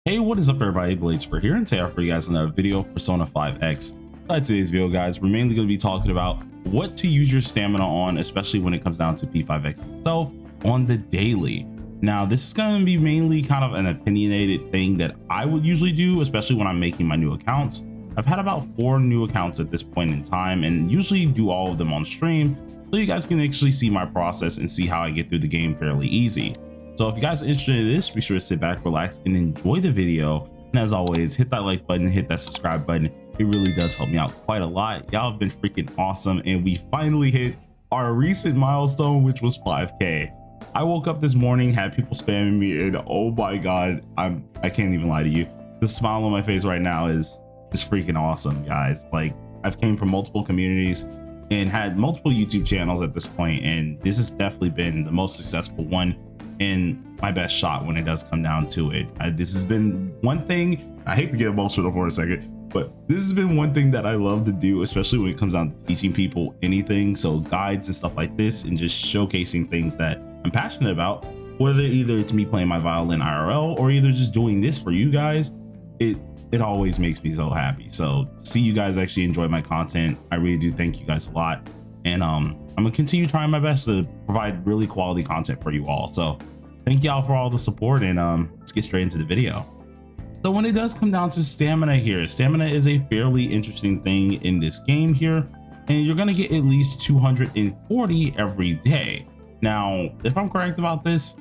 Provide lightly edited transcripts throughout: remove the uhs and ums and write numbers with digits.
Hey, what is up everybody, Blades4 here, and today I have for you guys another video of Persona 5X. In today's video guys, we're mainly going to be talking about what to use your stamina on, especially when it comes down to P5X itself on the daily. Now this is going to be mainly kind of an opinionated thing that I would usually do, especially when I'm making my new accounts. I've had about 4 new accounts at this point in time and usually do all of them on stream, so you guys can actually see my process and see how I get through the game fairly easy. So if you guys are interested in this, be sure to sit back, relax, and enjoy the video. And as always, hit that like button, hit that subscribe button. It really does help me out quite a lot. Y'all have been freaking awesome. And we finally hit our recent milestone, which was 5K. I woke up this morning, had people spamming me, and oh my God, I can't even lie to you. The smile on my face right now is just freaking awesome, guys. Like, I've came from multiple communities and had multiple YouTube channels at this point, and this has definitely been the most successful one and my best shot when it does come down to it. This has been one thing, I hate to get emotional for a second, but this has been one thing that I love to do, especially when it comes down to teaching people anything. So guides and stuff like this, and just showcasing things that I'm passionate about, whether either it's me playing my violin IRL or either just doing this for you guys. It always makes me so happy. So to see you guys actually enjoy my content, I really do thank you guys a lot. And I'm gonna continue trying my best to provide really quality content for you all. So thank y'all for all the support, and let's get straight into the video. So when it does come down to stamina here, stamina is a fairly interesting thing in this game here, and you're gonna get at least 240 every day. Now, if I'm correct about this,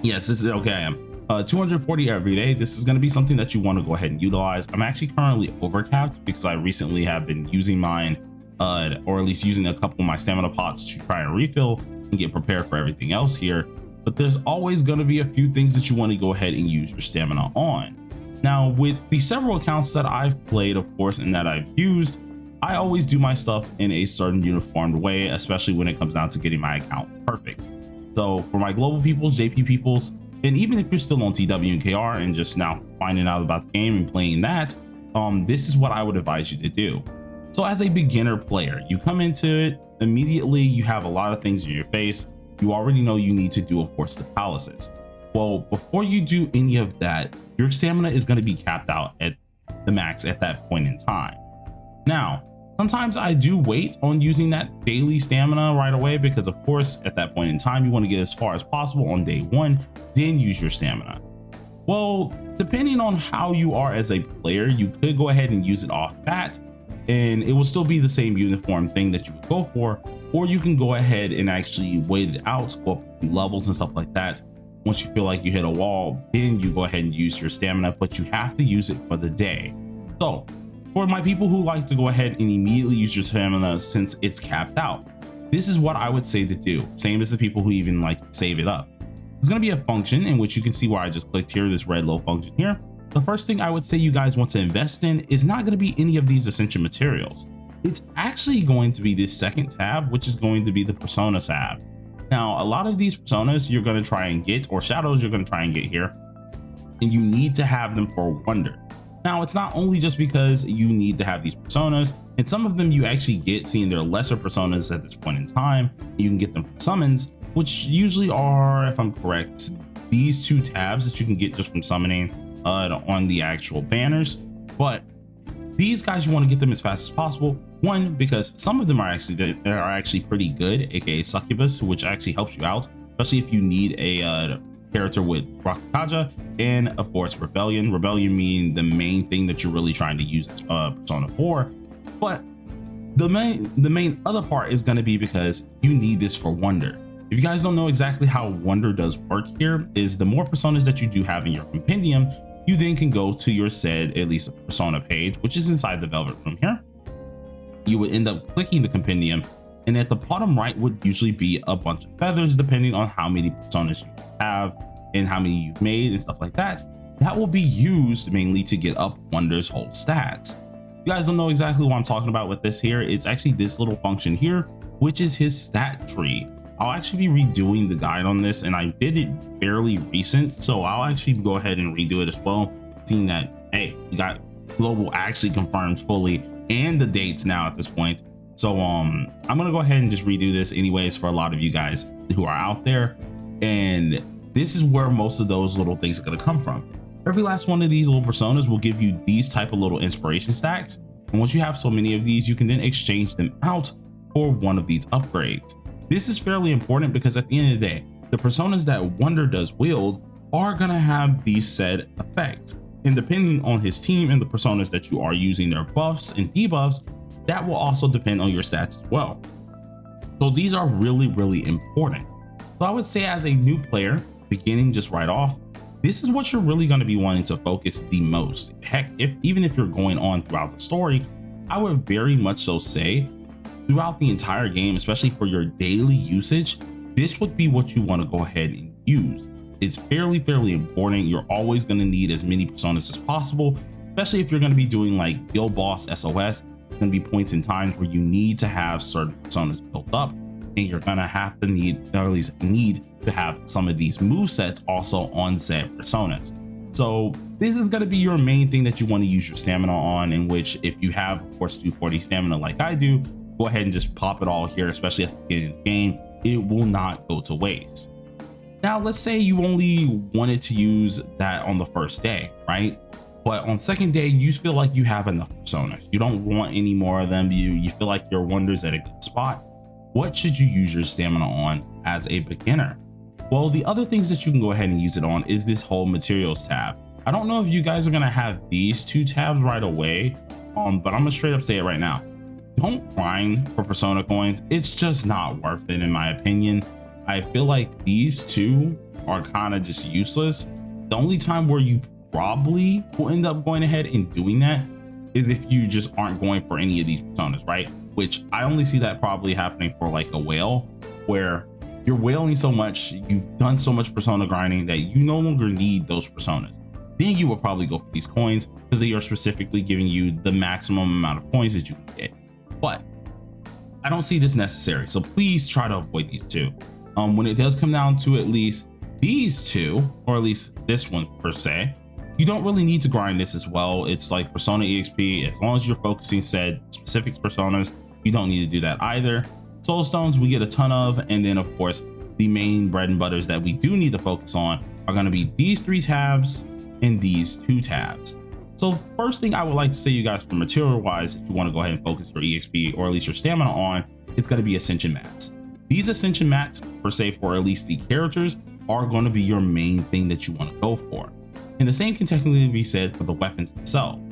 yes, this is okay. I am 240 every day. This is going to be something that you want to go ahead and utilize. I'm actually currently overcapped because I recently have been using mine, or at least using a couple of my stamina pots to try and refill and get prepared for everything else here. But there's always going to be a few things that you want to go ahead and use your stamina on. Now, with the several accounts that I've played, of course, and that I've used, I always do my stuff in a certain uniformed way, especially when it comes down to getting my account perfect. So for my global peoples, JP peoples, and even if you're still on TW and KR and just now finding out about the game and playing that, this is what I would advise you to do. So as a beginner player, you come into it, immediately you have a lot of things in your face. You already know you need to do, of course, the palaces. Well, before you do any of that, your stamina is going to be capped out at the max at that point in time. Now, sometimes I do wait on using that daily stamina right away because, of course, at that point in time, you want to get as far as possible on day 1, then use your stamina. Well, depending on how you are as a player, you could go ahead and use it off bat, and it will still be the same uniform thing that you would go for, or you can go ahead and actually wait it out, go up the levels and stuff like that. Once you feel like you hit a wall, then you go ahead and use your stamina, but you have to use it for the day. So for my people who like to go ahead and immediately use your stamina since it's capped out, this is what I would say to do. Same as the people who even like to save it up. There's going to be a function in which you can see where I just clicked here, this red low function here. The first thing I would say you guys want to invest in is not going to be any of these essential materials. It's actually going to be this second tab, which is going to be the persona tab. Now, a lot of these personas you're going to try and get, or shadows you're going to try and get here, and you need to have them for wonder. Now, it's not only just because you need to have these personas, and some of them you actually get seeing their lesser personas at this point in time. You can get them from summons, which usually are, if I'm correct, these 2 tabs that you can get just from summoning on the actual banners. But these guys, you want to get them as fast as possible. One, because some of them are actually pretty good, aka succubus, which actually helps you out, especially if you need a character with Rakakaja, and of course Rebellion. Rebellion meaning the main thing that you're really trying to use Persona 4. But the main other part is going to be because you need this for wonder. If you guys don't know exactly how wonder does work here, is the more personas that you do have in your compendium, you then can go to your said at least a persona page, which is inside the Velvet Room here. You would end up clicking the compendium, and at the bottom right would usually be a bunch of feathers depending on how many personas you have and how many you've made and stuff like that. That will be used mainly to get up Wonder's whole stats. You guys don't know exactly what I'm talking about with this here. It's actually this little function here, which is his stat tree. I'll actually be redoing the guide on this, and I did it fairly recent, so I'll actually go ahead and redo it as well, seeing that, hey, we got global actually confirmed fully and the dates now at this point. So I'm gonna go ahead and just redo this anyways for a lot of you guys who are out there, and this is where most of those little things are gonna come from. Every last one of these little personas will give you these type of little inspiration stacks. And once you have so many of these, you can then exchange them out for one of these upgrades. This is fairly important because at the end of the day, the personas that Wonder does wield are gonna have these said effects. And depending on his team and the personas that you are using, their buffs and debuffs, that will also depend on your stats as well. So these are really, really important. So I would say as a new player, beginning just right off, this is what you're really going to be wanting to focus the most. Heck, even if you're going on throughout the story, I would very much so say throughout the entire game, especially for your daily usage, this would be what you want to go ahead and use. It's fairly important. You're always going to need as many personas as possible, especially if you're going to be doing like Guild Boss SOS. There's going to be points in times where you need to have certain personas built up, and you're going to have to need, or at least need to have some of these movesets also on said personas. So this is going to be your main thing that you want to use your stamina on, in which if you have, of course, 240 stamina like I do, go ahead and just pop it all here, especially at the beginning of the game. It will not go to waste. Now, let's say you only wanted to use that on the first day, right? But on second day, you feel like you have enough personas. You don't want any more of them. You feel like your Wonder's at a good spot. What should you use your stamina on as a beginner? Well, the other things that you can go ahead and use it on is this whole materials tab. I don't know if you guys are gonna have these two tabs right away, but I'm gonna straight up say it right now. Don't grind for persona coins. It's just not worth it in my opinion. I feel like these two are kind of just useless. The only time where you probably will end up going ahead and doing that is if you just aren't going for any of these personas, right? Which I only see that probably happening for like a whale, where you're whaling so much, you've done so much persona grinding that you no longer need those personas. Then you will probably go for these coins because they are specifically giving you the maximum amount of coins that you can get. But I don't see this necessary, so please try to avoid these two. When it does come down to at least these two, or at least this one per se, you don't really need to grind this as well. It's like Persona EXP. As long as you're focusing said specific personas, you don't need to do that either. Soul stones we get a ton of, and then of course the main bread and butters that we do need to focus on are going to be these three tabs and these two tabs. So first thing I would like to say, you guys, for material wise, if you want to go ahead and focus your EXP or at least your stamina on, it's going to be ascension mats. These ascension mats per se, for at least the characters, are going to be your main thing that you want to go for. And the same can technically be said for the weapons themselves.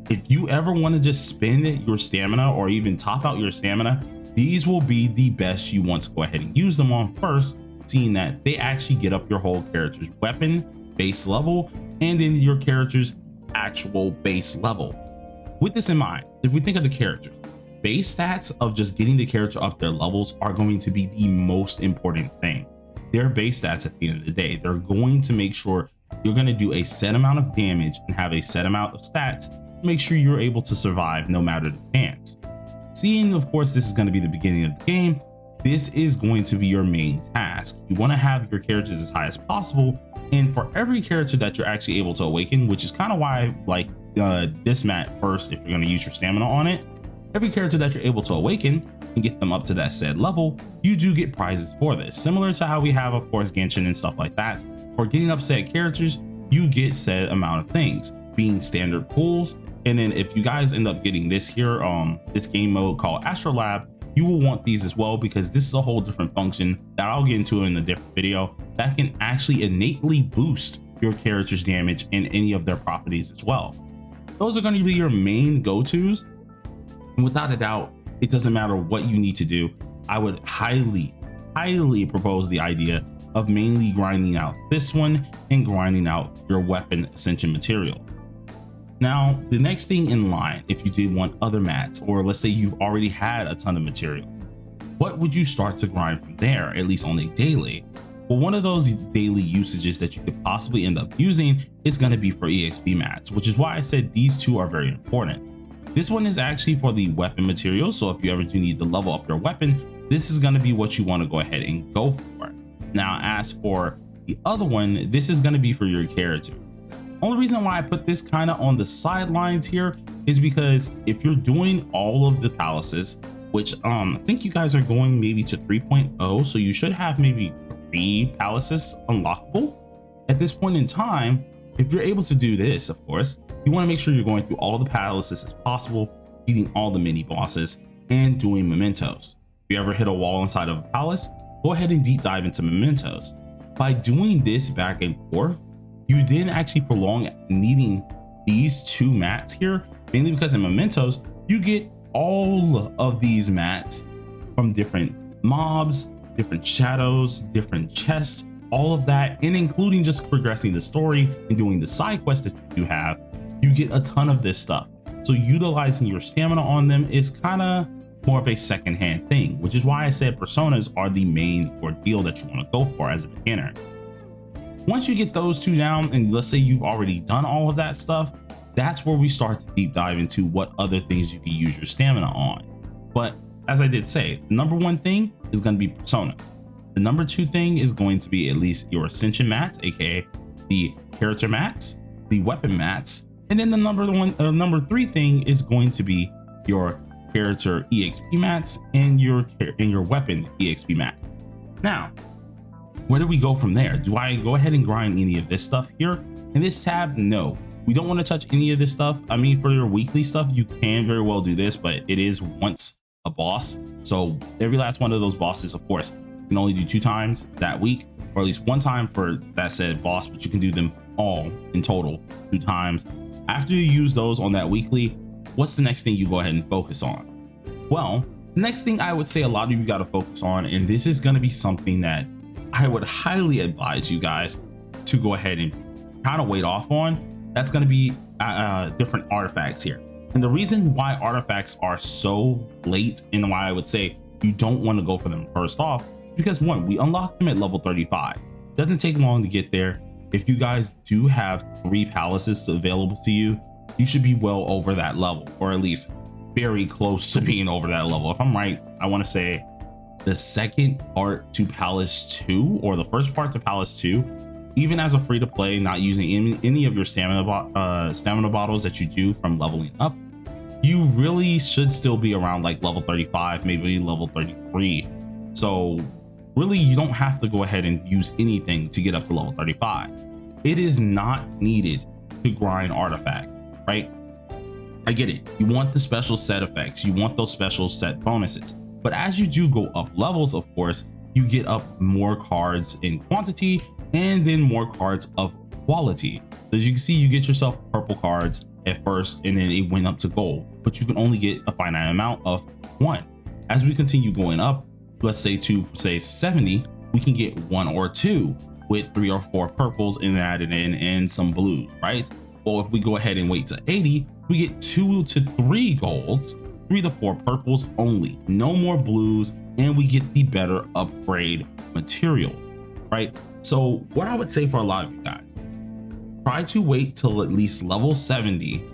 If you ever want to just spend your stamina or even top out your stamina, these will be the best you want to go ahead and use them on first, seeing that they actually get up your whole character's weapon base level and then your character's actual base level. With this in mind, if we think of the characters, base stats of just getting the character up their levels are going to be the most important thing. Their base stats at the end of the day, they're going to make sure you're going to do a set amount of damage and have a set amount of stats to make sure you're able to survive no matter the chance. Seeing, of course, this is going to be the beginning of the game, this is going to be your main task. You want to have your characters as high as possible, and for every character that you're actually able to awaken, which is kind of why I like this mat first if you're going to use your stamina on it, every character that you're able to awaken and get them up to that said level, you do get prizes for this. Similar to how we have, of course, Genshin and stuff like that. For getting up said characters, you get said amount of things, being standard pools. And then if you guys end up getting this here, this game mode called Astrolab, you will want these as well, because this is a whole different function that I'll get into in a different video that can actually innately boost your character's damage in any of their properties as well. Those are going to be your main go-tos. And without a doubt, it doesn't matter what you need to do. I would highly propose the idea of mainly grinding out this one and grinding out your weapon ascension material. Now, the next thing in line, if you did want other mats, or let's say you've already had a ton of material, what would you start to grind from there, at least on a daily? Well, one of those daily usages that you could possibly end up using is going to be for EXP mats, which is why I said these two are very important. This one is actually for the weapon material, so if you ever do need to level up your weapon, this is going to be what you want to go ahead and go for. Now, as for the other one, this is going to be for your character. Only reason why I put this kind of on the sidelines here is because if you're doing all of the palaces, which I think you guys are going maybe to 3.0, so you should have maybe 3 palaces unlockable at this point in time, if you're able to do this, of course, you want to make sure you're going through all the palaces as possible, beating all the mini bosses, and doing mementos. If you ever hit a wall inside of a palace, go ahead and deep dive into mementos. By doing this back and forth, you then actually prolong needing these two mats here, mainly because in mementos, you get all of these mats from different mobs, different shadows, different chests, all of that, and including just progressing the story and doing the side quests that you have, you get a ton of this stuff. So utilizing your stamina on them is kind of more of a secondhand thing, which is why I said personas are the main ordeal that you want to go for as a beginner. Once you get those two down, and let's say you've already done all of that stuff, that's where we start to deep dive into what other things you can use your stamina on. But as I did say, the number one thing is going to be persona. The number two thing is going to be at least your ascension mats, aka the character mats, the weapon mats, and then the number three thing is going to be your character EXP mats and your weapon EXP mat. Now, where do we go from there? Do I go ahead and grind any of this stuff here in this tab? No, we don't want to touch any of this stuff. I mean, for your weekly stuff, you can very well do this, but it is once a boss. So every last one of those bosses, of course, you can only do 2 times that week, or at least 1 time for that said boss, but you can do them all in total 2 times. After you use those on that weekly, what's the next thing you go ahead and focus on? Well, the next thing I would say a lot of you got to focus on, and this is going to be something that I would highly advise you guys to go ahead and kind of wait off on, that's going to be different artifacts here. And the reason why artifacts are so late and why I would say you don't want to go for them first off, because one, we unlock them at level 35. It doesn't take long to get there. If you guys do have 3 palaces available to you, you should be well over that level, or at least very close to being over that level. If I'm right, I want to say the second part to Palace 2 or the first part to Palace 2, even as a free to play, not using any of your stamina bottles that you do from leveling up, you really should still be around like level 35, maybe level 33. So really, you don't have to go ahead and use anything to get up to level 35. It is not needed to grind artifacts, right? I get it. You want the special set effects. You want those special set bonuses. But as you do go up levels, of course, you get up more cards in quantity and then more cards of quality. So as you can see, you get yourself purple cards at first, and then it went up to gold, but you can only get a finite amount of 1. As we continue going up, let's say to 70, we can get 1 or 2 with 3 or 4 purples and added in and some blues, right? Well, if we go ahead and wait to 80, we get 2 to 3 golds, 3 to 4 purples only, no more blues, and we get the better upgrade material, right? So what I would say for a lot of you guys, try to wait till at least level 70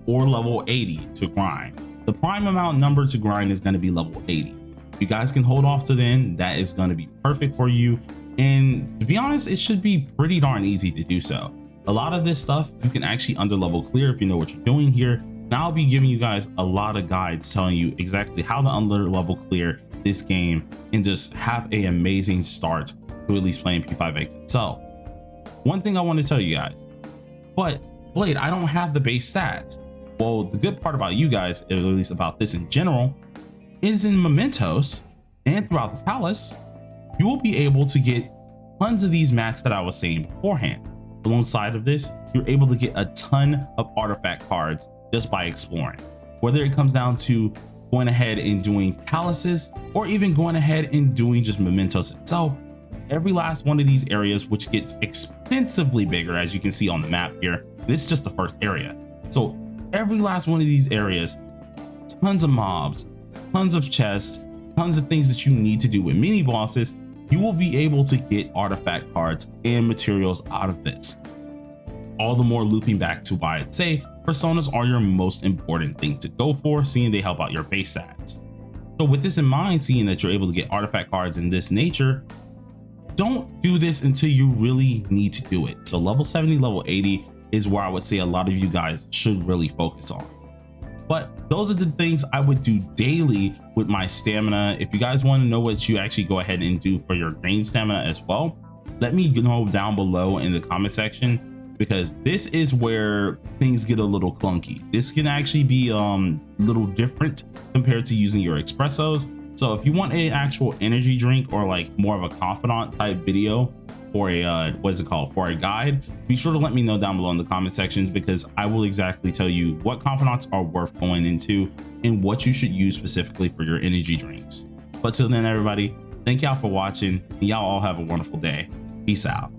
or level 80 to grind. The prime amount number to grind is going to be level 80. If you guys can hold off to then, that is going to be perfect for you. And to be honest, it should be pretty darn easy to do so. A lot of this stuff you can actually under level clear if you know what you're doing here. And I'll be giving you guys a lot of guides telling you exactly how to under level clear this game and just have an amazing start to at least playing P5X itself. One thing I want to tell you guys, but Blade, I don't have the base stats. Well, the good part about you guys, at least about this in general, is in mementos and throughout the palace, you will be able to get tons of these mats that I was saying beforehand. Alongside of this, you're able to get a ton of artifact cards just by exploring, whether it comes down to going ahead and doing palaces or even going ahead and doing just mementos itself. Every last one of these areas, which gets extensively bigger, as you can see on the map here, this is just the first area. So every last one of these areas, tons of mobs, tons of chests, tons of things that you need to do with mini bosses, you will be able to get artifact cards and materials out of this. All the more looping back to why I'd say personas are your most important thing to go for, seeing they help out your base stats. So with this in mind, seeing that you're able to get artifact cards in this nature, don't do this until you really need to do it. So level 70, level 80 is where I would say a lot of you guys should really focus on. But those are the things I would do daily with my stamina. If you guys want to know what you actually go ahead and do for your green stamina as well, let me know down below in the comment section because this is where things get a little clunky. This can actually be a little different compared to using your espressos. So if you want an actual energy drink or like more of a confidant type video for a what is it called, for a guide, be sure to let me know down below in the comment sections, because I will exactly tell you what confidants are worth going into and what you should use specifically for your energy drinks. But till then, everybody, thank y'all for watching, and y'all all have a wonderful day. Peace out.